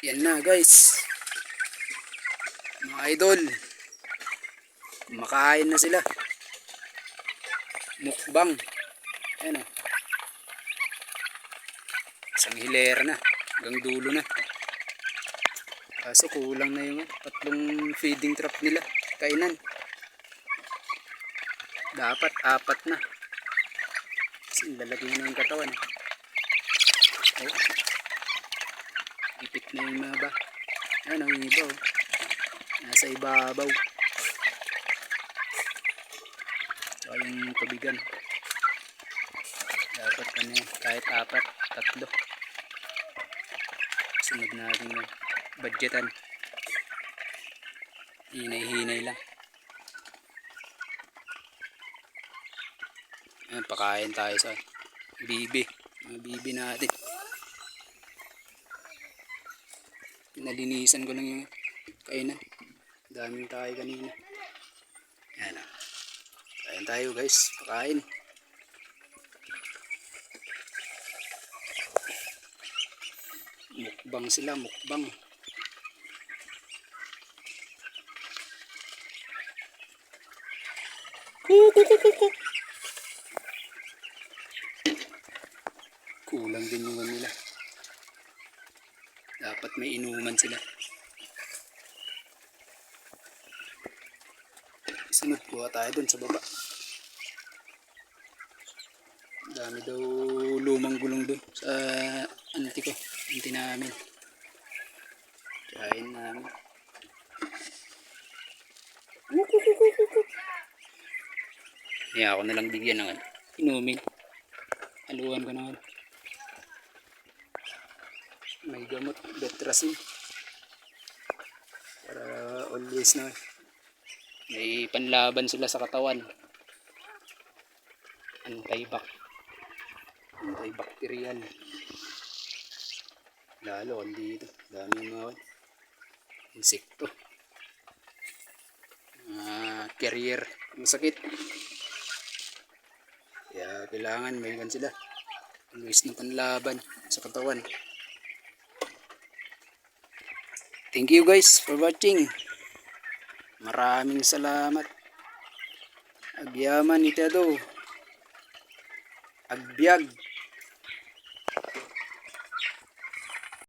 Yan na guys, mga idol, makain na sila. Mukbang. Ayan o, isang hilera na hanggang dulo na. Kaso kulang na yung tatlong feeding trap nila, kainan. Dapat apat na kasi lalagyan na yung katawan. Oh, ipit na yung mga ba. Ayan ang iba oh, nasa ibabaw. So yung tubigan dapat ano yan, kahit apat, tatlo. Sunod natin yung budgetan, hinay-hinay lang. Ayan, pakain tayo sa bibi, mga bibi natin. Pinalinisan ko lang yung kainan, daming tayo kanina. Ayan, kain tayo guys, pakain. Mukbang sila, mukbang. Kulang din yung nila. Dapat may inuman sila. Sunod kuha tayo dun sa baba. Dami daw lumang gulong dun sa anti namin. Kain namin. Kaya ako nalang bigyan ng inumin. Haluan ko naman. May gamot, Betrasin. Para always na may panlaban sila sa katawan. Antibacterial. Lalo dito, daming mga insekto. Carrier ng sakit. Kaya kailangan may sila. Always na panlaban sa katawan. Thank you guys for watching. Maraming salamat. Agyaman itado. Agbyag.